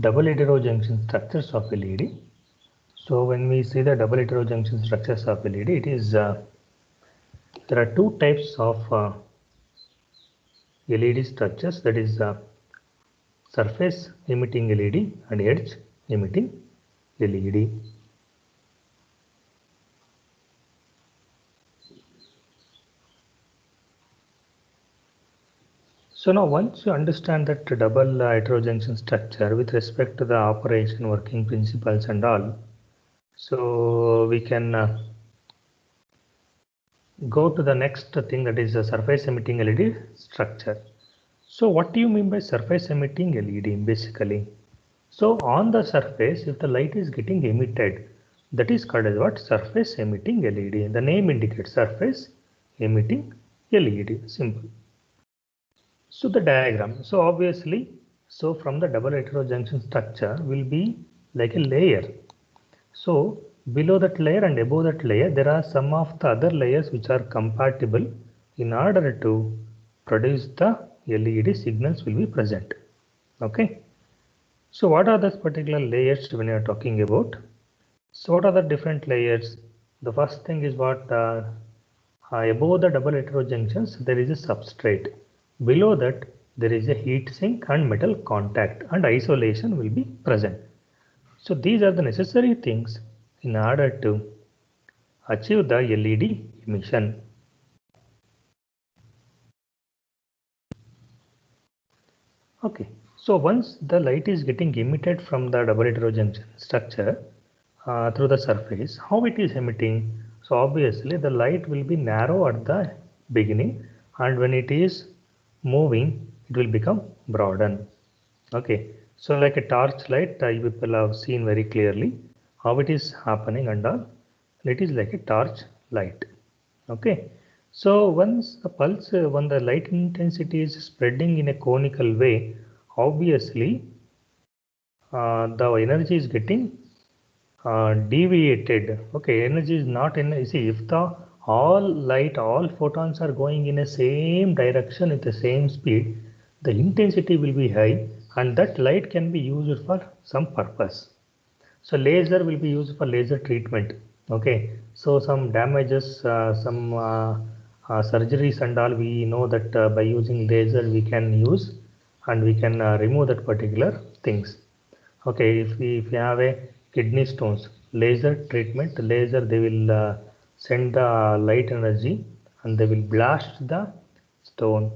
double heterojunction structures of LED. So when we see the double heterojunction structures of LED, it is there are two types of LED structures, that is surface emitting LED and edge emitting LED. So now once you understand that double heterojunction structure with respect to the operation, working principles and all, so we can go to the next thing, that is the surface emitting LED structure. So what do you mean by surface emitting LED basically? So on the surface, if the light is getting emitted, that is called as what? Surface emitting LED. The name indicates surface emitting LED. Simple. So the diagram. So obviously, so from the double heterojunction structure will be like a layer. So below that layer and above that layer, there are some of the other layers which are compatible in order to produce the LED signals will be present. Okay. So what are those particular layers when you are talking about? So what are the different layers? The first thing is what above the double heterojunctions there is a substrate. Below that there is a heat sink and metal contact, and isolation will be present. So these are the necessary things in order to achieve the LED emission. Okay, so once the light is getting emitted from the double heterojunction structure through the surface, how it is emitting? So obviously the light will be narrow at the beginning, and when it is moving, it will become broaden. Okay, so like a torch light, you people have seen very clearly how it is happening, and all. It is like a torch light. Okay, so once the pulse, when the light intensity is spreading in a conical way, obviously the energy is getting deviated. Okay, energy is not in. You see, if the all light, all photons are going in a same direction with the same speed, the intensity will be high, and that light can be used for some purpose. So laser will be used for laser treatment. Okay, so some damages, some surgeries and all, we know that by using laser we can use, and we can remove that particular things. Okay, if we have a kidney stones, laser treatment, laser they will send the light energy and they will blast the stone,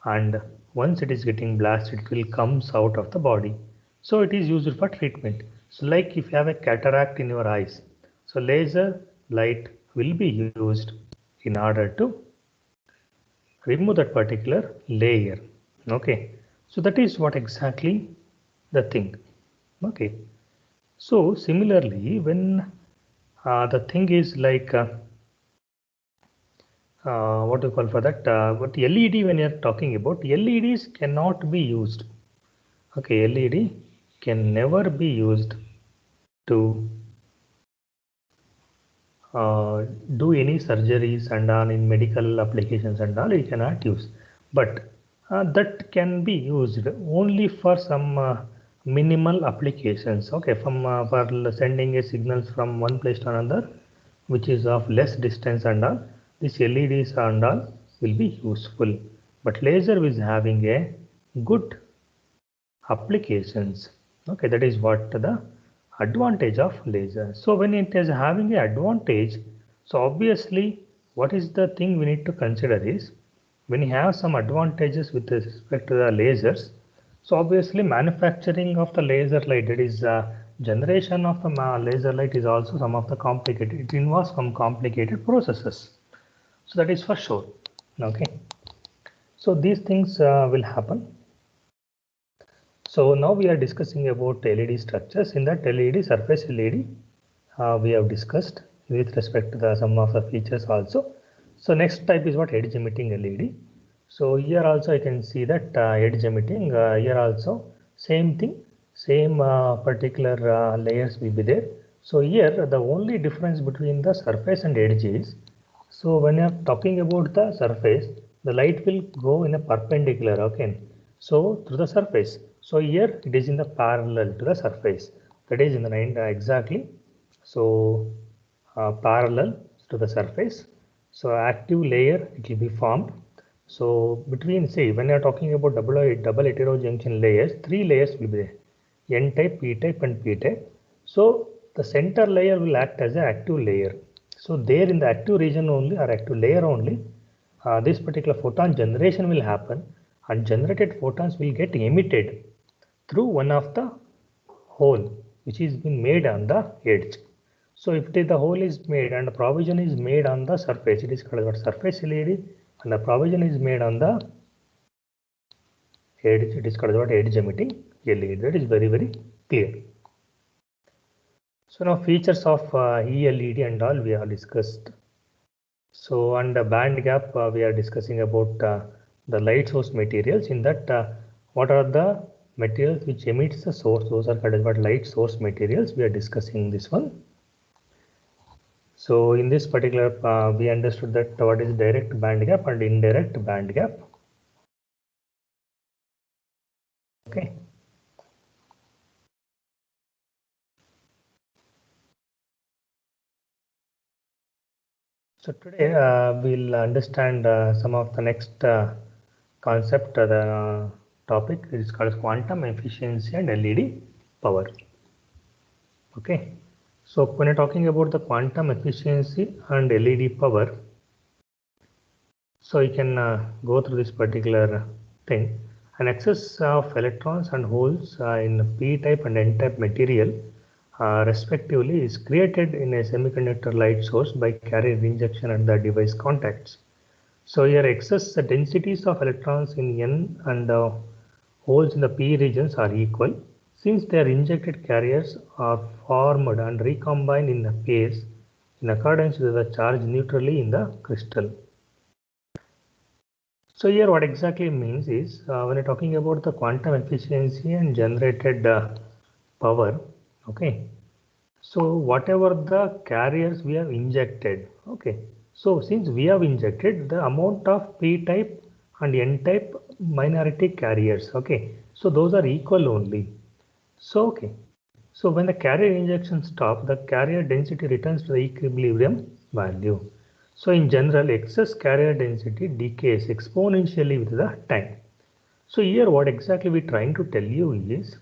and once it is getting blasted, it will comes out of the body. So it is used for treatment. So like if you have a cataract in your eyes, so laser light will be used in order to remove that particular layer. Okay, so that is what exactly the thing. Okay, so similarly, when the thing is like what do you call for that? What LED, when you are talking about, LEDs cannot be used. Okay, LED can never be used to do any surgeries and all in medical applications and all. You cannot use, but that can be used only for some minimal applications. Okay, from for sending a signals from one place to another, which is of less distance and all, this LEDs and all will be useful, but laser is having a good applications. Okay, that is what the advantage of laser. So when it is having an advantage, so obviously what is the thing we need to consider is, when you have some advantages with respect to the lasers, so obviously manufacturing of the laser light, that is generation of the laser light, is also some of the complicated, it involves some complicated processes. So that is for sure. Okay, so these things will happen. So now we are discussing about LED structures. In that LED, surface LED, we have discussed with respect to the some of the features also. So next type is what? Edge emitting LED. So here also I can see that edge emitting, here also same thing, same particular layers will be there. So here the only difference between the surface and edge is, so when you are talking about the surface, the light will go in a perpendicular, okay, so through the surface. So here it is in the parallel to the surface, that is in the exactly. So parallel to the surface. So active layer it will be formed. So between, say, when you are talking about double heterojunction layers, 3 layers will be there: N type, P type, and P type. So the center layer will act as an active layer. So there in the active region only, or active layer only, this particular photon generation will happen, and generated photons will get emitted through one of the hole which is been made on the edge. So if the hole is made and the provision is made on the surface, it is called what surface LED, and the provision is made on the edge, it is called what edge emitting LED. That is very clear. So now features of ELED and all we have discussed. So under band gap we are discussing about the light source materials. In that what are the materials which emits the source? Those are called what light source materials. We are discussing this one. So in this particular we understood that what is direct band gap and indirect band gap. Okay. So today we'll understand some of the next concept, the topic is called quantum efficiency and LED power. Okay, so when you're talking about the quantum efficiency and LED power, so you can go through this particular thing. An excess of electrons and holes in p-type and n-type material respectively is created in a semiconductor light source by carrier injection at the device contacts. So here excess densities of electrons in n and holes in the p regions are equal, since their injected carriers are formed and recombined in the pairs in accordance with the charge neutrally in the crystal. So here what exactly means is when you're talking about the quantum efficiency and generated power, okay, so whatever the carriers we have injected, okay, so since we have injected the amount of p-type and n-type minority carriers, okay, so those are equal only. So okay, so when the carrier injection stops, the carrier density returns to the equilibrium value. So in general, excess carrier density decays exponentially with the time. So here what exactly we are trying to tell you is,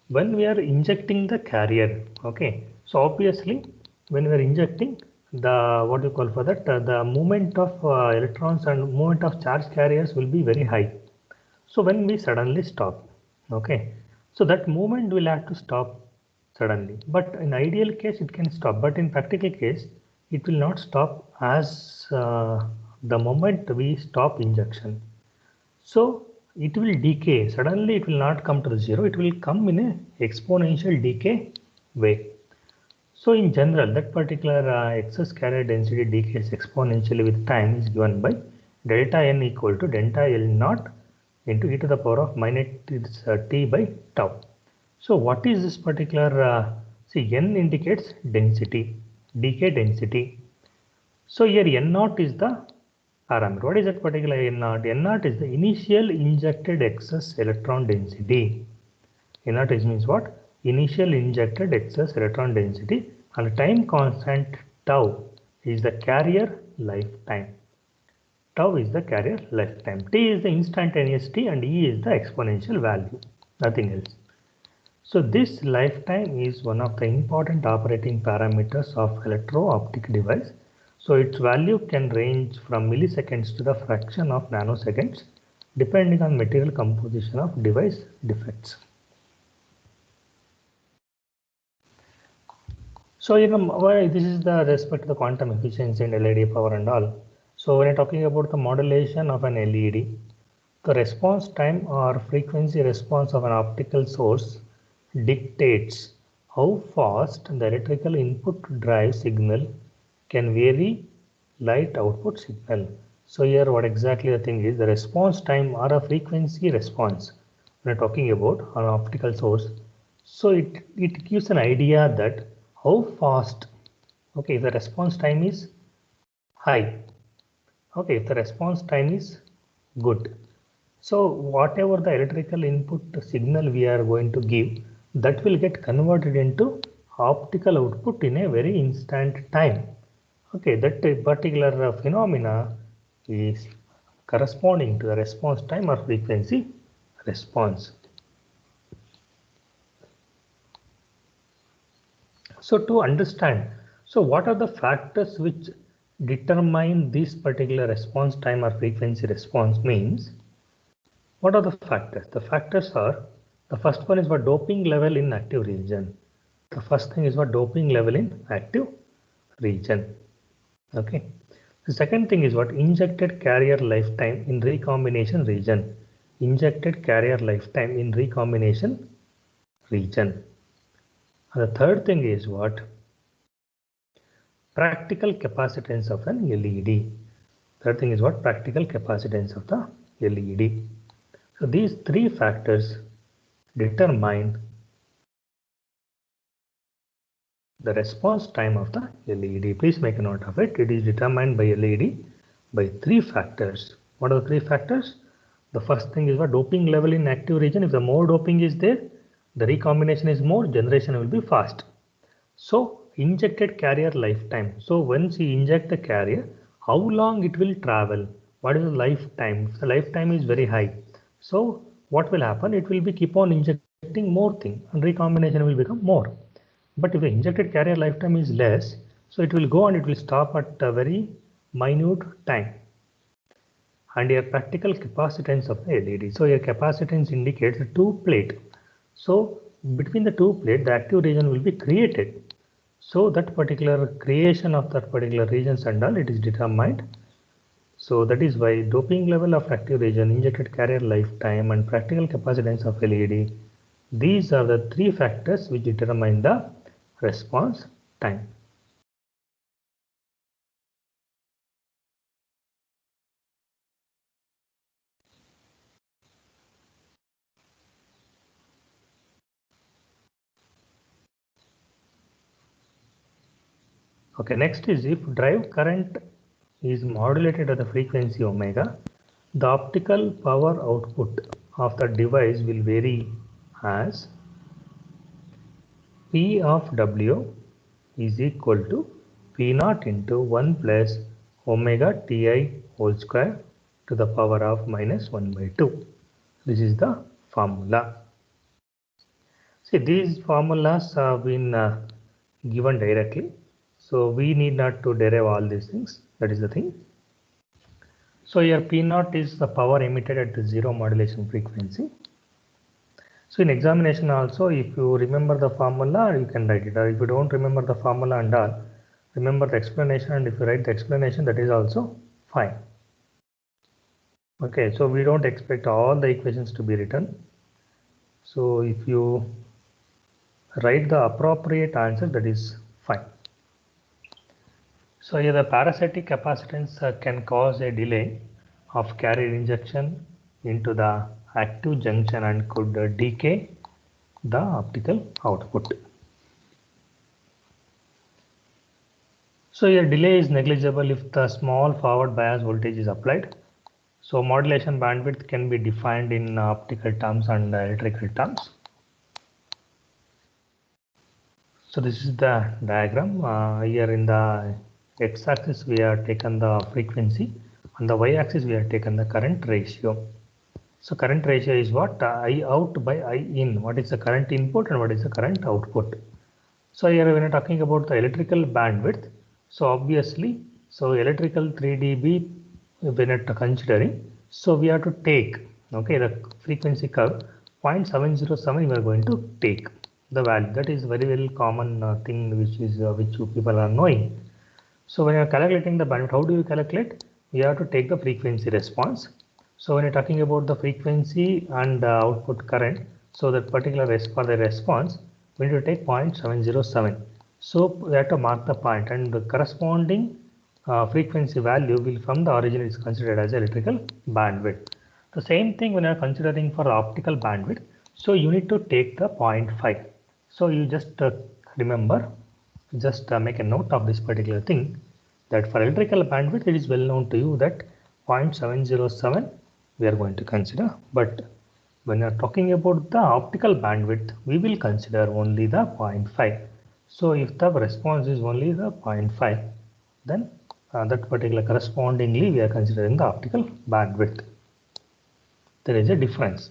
when we are injecting the carrier, okay, so obviously when we are injecting the what you call for that the movement of electrons and movement of charge carriers will be very high. So when we suddenly stop, okay, so that movement will have to stop suddenly, but in ideal case it can stop, but in practical case it will not stop as the moment we stop injection. So it will decay suddenly, it will not come to the zero, it will come in a exponential decay way. So in general, that particular excess carrier density decays exponentially with time is given by delta n equal to delta L naught into e to the power of minus t by tau. So what is this particular, see, n indicates density, decay density. So here n naught is the parameter. What is that particular n naught? N naught is the initial injected excess electron density. N naught means what? Initial injected excess electron density, and the time constant tau is the carrier lifetime. Tau is the carrier lifetime. T is the instantaneous t and E is the exponential value. Nothing else. So this lifetime is one of the important operating parameters of electro-optic device. So its value can range from milliseconds to the fraction of nanoseconds, depending on material composition of device defects. So this is the respect to the quantum efficiency and LED power and all. So when you're talking about the modulation of an LED, the response time or frequency response of an optical source dictates how fast the electrical input drive signal can vary light output signal. So here what exactly the thing is, the response time or a frequency response when we're talking about an optical source. So it gives an idea that how fast, okay, if the response time is high, okay, if the response time is good, So whatever the electrical input signal we are going to give, that will get converted into optical output in a very instant time. Okay, that particular phenomena is corresponding to the response time or frequency response. So to understand, so what are the factors which determine this particular response time or frequency response means, what are the factors? The factors are, the first one is what doping level in active region. The first thing is what doping level in active region. Okay. The second thing is what injected carrier lifetime in recombination region. Injected carrier lifetime in recombination region. And the third thing is what? Practical capacitance of an LED. Third thing is what? Practical capacitance of the LED. So these three factors determine the response time of the LED. Please make a note of it. It is determined by LED by three factors. What are the three factors? The first thing is what doping level in active region. If the more doping is there, the recombination is more, generation will be fast. So injected carrier lifetime. So once you inject the carrier, how long it will travel? What is the lifetime? If the lifetime is very high, so what will happen? It will be keep on injecting more thing and recombination will become more. But if the injected carrier lifetime is less, so it will go and it will stop at a very minute time. And your practical capacitance of the LED. So your capacitance indicates a two plate. So between the two plate, the active region will be created. So that particular creation of that particular regions and all, it is determined. So that is why doping level of active region, injected carrier lifetime and practical capacitance of LED. These are the three factors which determine the response time. Okay, next is if drive current is modulated at the frequency omega, the optical power output of the device will vary as P of W is equal to P naught into 1 plus omega Ti whole square to the power of minus 1 by 2. This is the formula. See, these formulas have been given directly. So we need not to derive all these things. That is the thing. So here P naught is the power emitted at the zero modulation frequency. So in examination also, if you remember the formula, you can write it. Or if you don't remember the formula and all, remember the explanation, and if you write the explanation, that is also fine. Okay, so we don't expect all the equations to be written. So if you write the appropriate answer, that is fine. So here the parasitic capacitance can cause a delay of carrier injection into the active junction and could decay the optical output. So here delay is negligible if the small forward bias voltage is applied. So modulation bandwidth can be defined in optical terms and electrical terms. So this is the diagram. Here in the x-axis we have taken the frequency, on the y-axis we have taken the current ratio. So current ratio is what? I out by I in. What is the current input and what is the current output? So here when we are talking about the electrical bandwidth, so obviously, so electrical 3 dB when we are considering, so we have to take, okay, the frequency curve 0.707 we are going to take the value. That is very common thing which you people are knowing. So when you are calculating the bandwidth, how do you calculate? We have to take the frequency response. So when you're talking about the frequency and output current, so that particular for the response, we need to take 0.707. So we have to mark the point, and the corresponding frequency value will from the origin is considered as electrical bandwidth. The same thing when you are considering for optical bandwidth, so you need to take the 0.5. So you just remember, just make a note of this particular thing, that for electrical bandwidth it is well known to you that 0.707 we are going to consider. But when you are talking about the optical bandwidth, we will consider only the 0.5. So if the response is only the 0.5, then that particular correspondingly we are considering the optical bandwidth. There is a difference.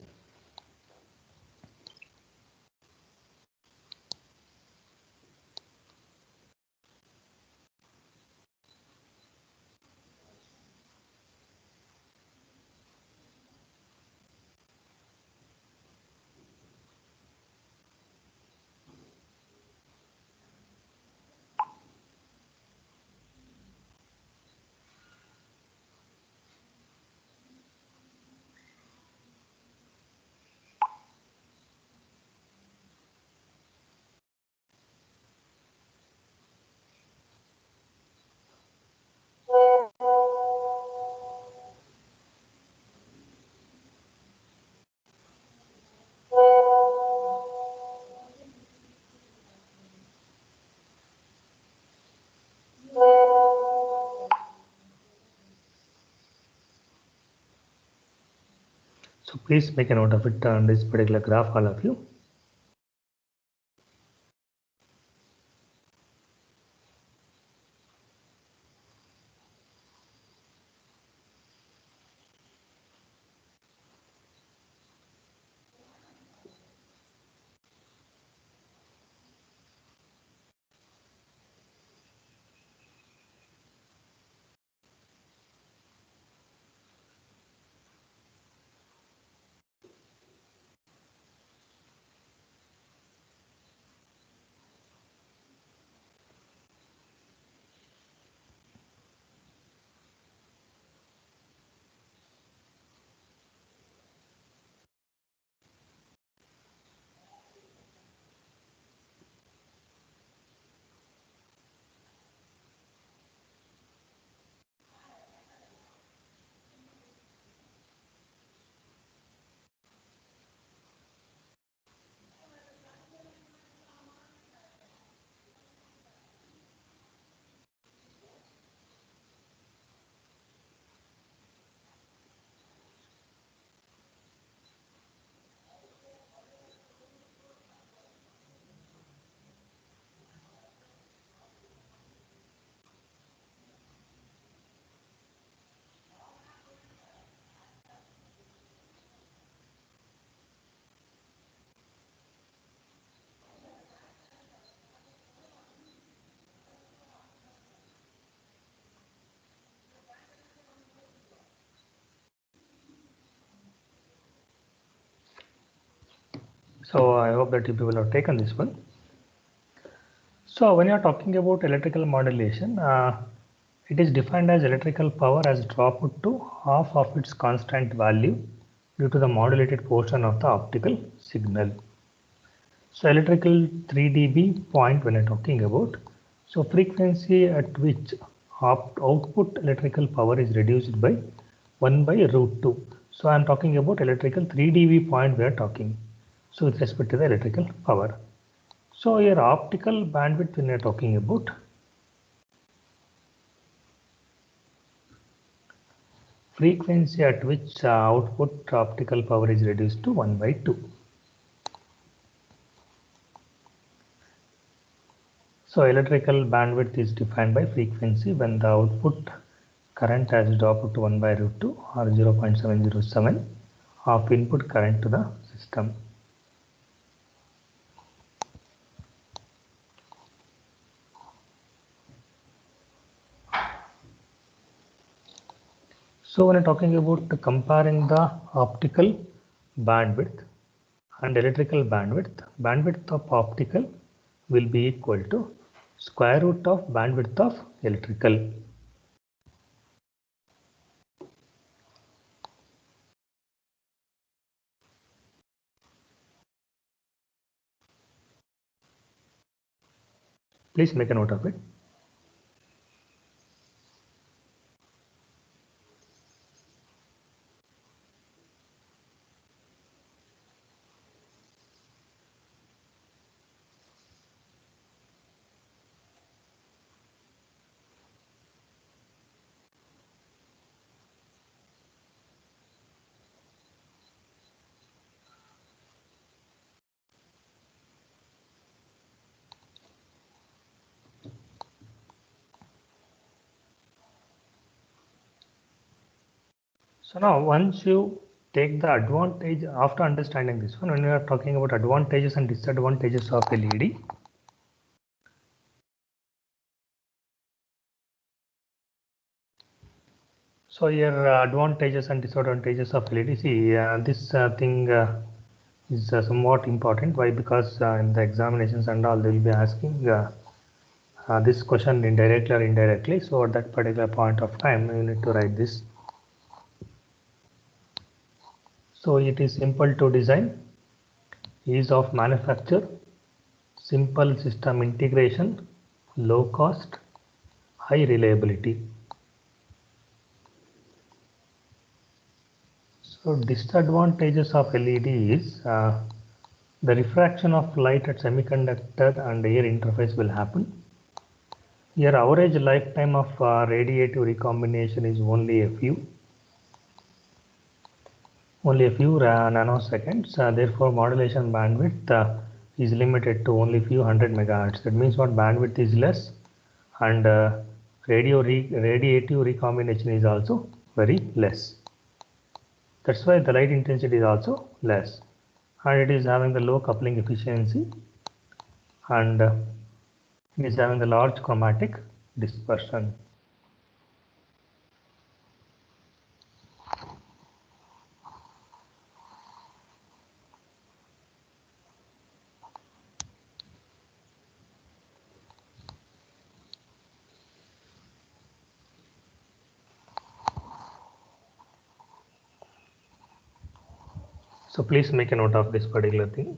So please make a note of it on this particular graph, all of you. So I hope that you people have taken this one. So when you are talking about electrical modulation, it is defined as electrical power as dropped to half of its constant value due to the modulated portion of the optical signal. So electrical 3 dB point when I'm talking about, so frequency at which output electrical power is reduced by 1 by root 2. So I'm talking about electrical 3 dB point we are talking. So with respect to the electrical power. So your optical bandwidth when you're talking about, frequency at which output optical power is reduced to 1 by 2. So electrical bandwidth is defined by frequency when the output current has dropped to 1 by root 2 or 0.707 of input current to the system. So when I'm talking about comparing the optical bandwidth and electrical bandwidth, bandwidth of optical will be equal to square root of bandwidth of electrical. Please make a note of it. So now once you take the advantage after understanding this one, when we are talking about advantages and disadvantages of LED, so here advantages and disadvantages of LED. See, this thing is somewhat important. Why? Because in the examinations and all, they will be asking this question indirectly or indirectly. So at that particular point of time, you need to write this. So it is simple to design, ease of manufacture, simple system integration, low cost, high reliability. So disadvantages of LED is the refraction of light at semiconductor and air interface will happen. Here average lifetime of radiative recombination is only a few nanoseconds. Therefore modulation bandwidth is limited to only few hundred megahertz. That means what, bandwidth is less, and radiative recombination is also very less. That's why the light intensity is also less, and it is having the low coupling efficiency, and it is having the large chromatic dispersion. So please make a note of this particular thing.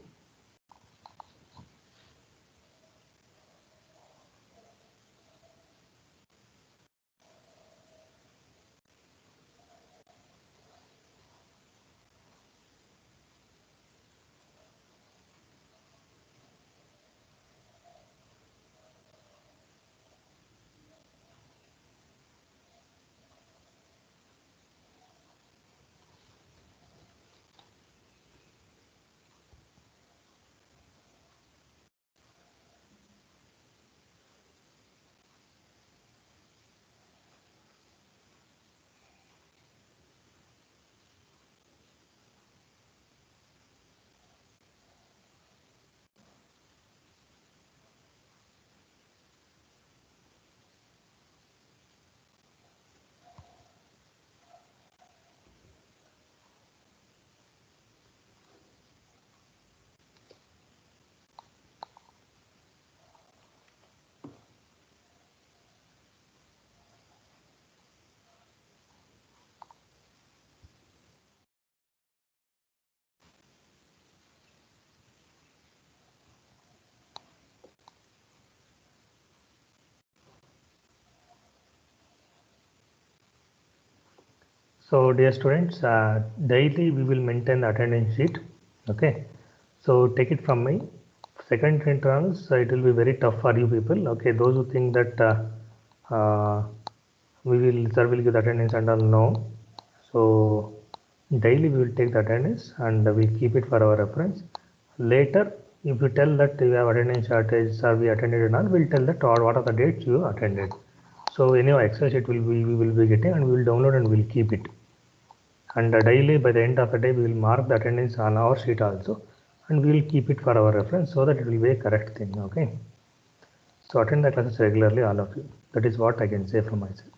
So dear students, daily we will maintain the attendance sheet. Okay, so take it from me. Second internals, it will be very tough for you people. Okay, those who think that sir will give the attendance and all, no. So daily we will take the attendance and we keep it for our reference. Later, if you tell that you have attendance shortage or we attended or not, we'll tell that what are the dates you attended. So anyway, Excel sheet we will be getting, and we will download and we'll keep it. And daily, by the end of the day, we will mark the attendance on our sheet also, and we will keep it for our reference so that it will be a correct thing. Okay, so attend the classes regularly, all of you. That is what I can say from myself.